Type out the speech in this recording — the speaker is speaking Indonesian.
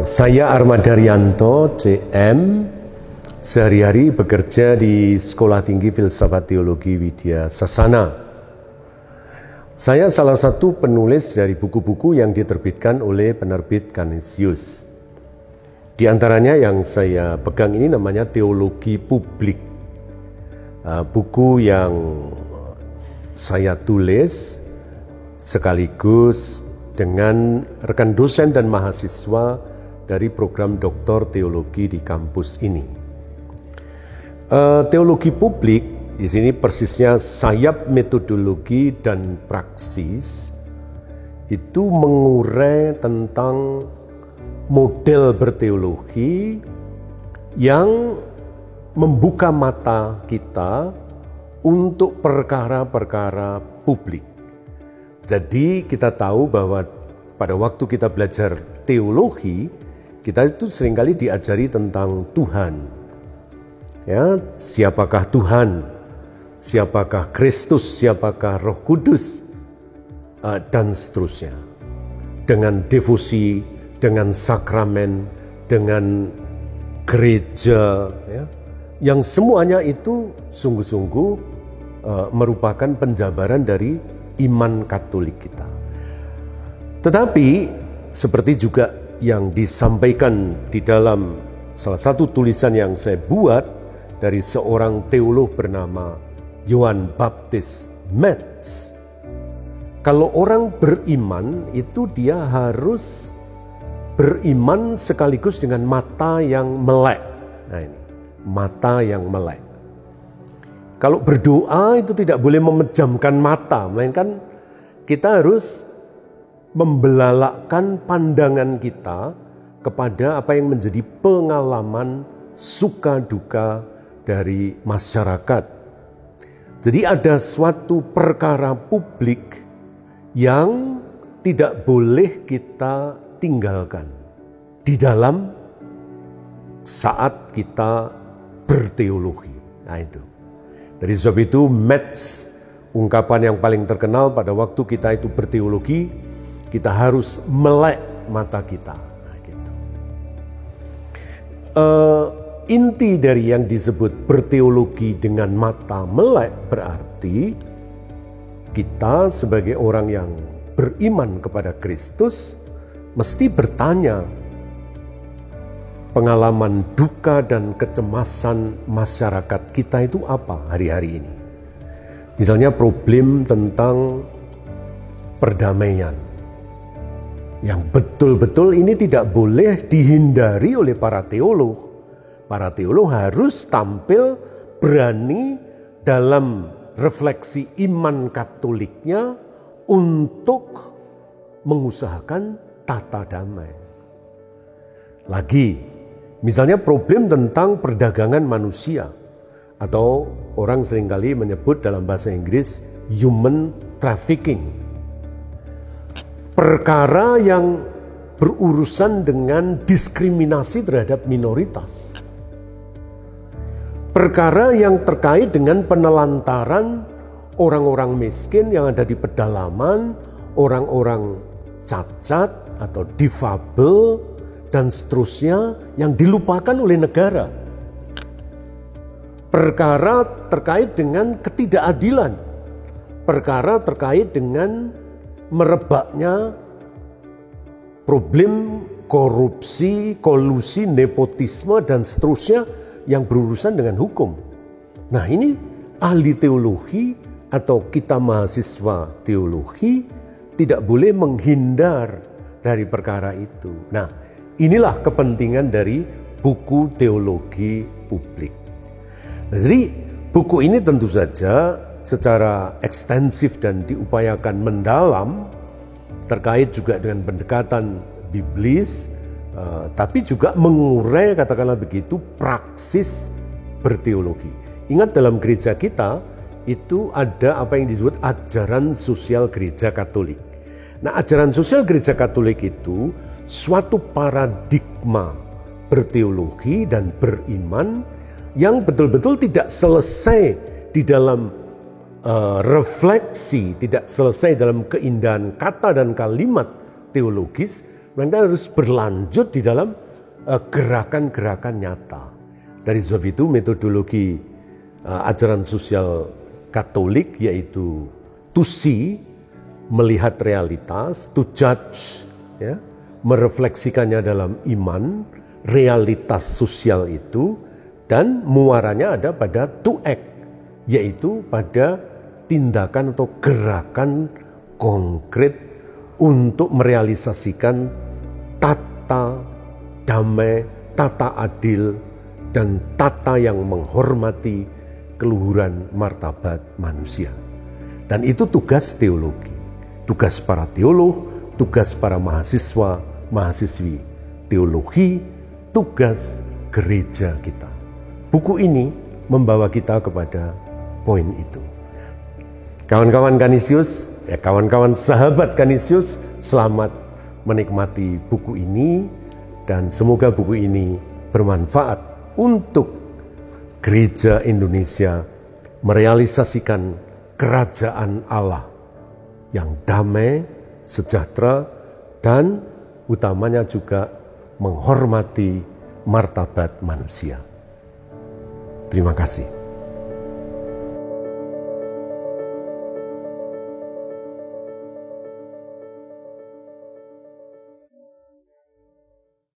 Saya Ahmad Daryanto, CM, sehari-hari bekerja di Sekolah Tinggi Filsafat Teologi Widya Sasana. Saya salah satu penulis dari buku-buku yang diterbitkan oleh penerbit Canisius. Di antaranya yang saya pegang ini namanya Teologi Publik. Buku yang saya tulis sekaligus dengan rekan dosen dan mahasiswa dari program Doktor Teologi di kampus ini. Teologi publik di sini persisnya sayap metodologi dan praksis itu mengurai tentang model berteologi yang membuka mata kita untuk perkara-perkara publik. Jadi kita tahu bahwa pada waktu kita belajar teologi, kita itu seringkali diajari tentang Tuhan. Ya, siapakah Tuhan? Siapakah Kristus? Siapakah Roh Kudus? Dan seterusnya. Dengan devosi, dengan sakramen, dengan gereja, ya, yang semuanya itu sungguh-sungguh merupakan penjabaran dari iman Katolik kita. Tetapi seperti juga yang disampaikan di dalam salah satu tulisan yang saya buat dari seorang teolog bernama Johann Baptist Metz. Kalau orang beriman itu dia harus beriman sekaligus dengan mata yang melek. Nah ini, mata yang melek. Kalau berdoa itu tidak boleh memejamkan mata, melainkan kita harus membelalakkan pandangan kita kepada apa yang menjadi pengalaman suka duka dari masyarakat. Jadi ada suatu perkara publik yang tidak boleh kita tinggalkan di dalam saat kita berteologi. Nah itu. Dari sebab itu Metz, ungkapan yang paling terkenal pada waktu kita itu berteologi, kita harus melek mata kita. Nah, gitu. Inti dari yang disebut berteologi dengan mata melek berarti kita sebagai orang yang beriman kepada Kristus mesti bertanya pengalaman duka dan kecemasan masyarakat kita itu apa hari-hari ini. Misalnya problem tentang perdamaian. Yang betul-betul ini tidak boleh dihindari oleh para teolog. Para teolog harus tampil berani dalam refleksi iman Katoliknya untuk mengusahakan tata damai. Lagi, misalnya problem tentang perdagangan manusia atau orang seringkali menyebut dalam bahasa Inggris human trafficking. Perkara yang berurusan dengan diskriminasi terhadap minoritas. Perkara yang terkait dengan penelantaran orang-orang miskin yang ada di pedalaman, orang-orang cacat atau difabel, dan seterusnya yang dilupakan oleh negara. Perkara terkait dengan ketidakadilan. Perkara terkait dengan merebaknya problem korupsi, kolusi, nepotisme, dan seterusnya yang berurusan dengan hukum. Nah ini ahli teologi atau kita mahasiswa teologi tidak boleh menghindar dari perkara itu. Nah inilah kepentingan dari buku teologi publik. Nah, jadi buku ini tentu saja secara ekstensif dan diupayakan mendalam terkait juga dengan pendekatan biblis, tapi juga mengurai katakanlah begitu praksis berteologi. Ingat dalam gereja kita itu ada apa yang disebut ajaran sosial gereja Katolik. Nah ajaran sosial gereja Katolik itu suatu paradigma berteologi dan beriman yang betul-betul tidak selesai di dalam refleksi, tidak selesai dalam keindahan kata dan kalimat teologis, melainkan harus berlanjut di dalam gerakan-gerakan nyata. Dari sebab itu metodologi ajaran sosial Katolik yaitu to see, melihat realitas, to judge, ya, merefleksikannya dalam iman, realitas sosial itu, dan muaranya ada pada to act, yaitu pada tindakan atau gerakan konkret untuk merealisasikan tata damai, tata adil, dan tata yang menghormati keluhuran martabat manusia. Dan itu tugas teologi, tugas para teolog, tugas para mahasiswa, mahasiswi teologi, tugas gereja kita. Buku ini membawa kita kepada poin itu. Kawan-kawan Kanisius, kawan-kawan sahabat Kanisius, selamat menikmati buku ini dan semoga buku ini bermanfaat untuk gereja Indonesia merealisasikan kerajaan Allah yang damai, sejahtera, dan utamanya juga menghormati martabat manusia. Terima kasih.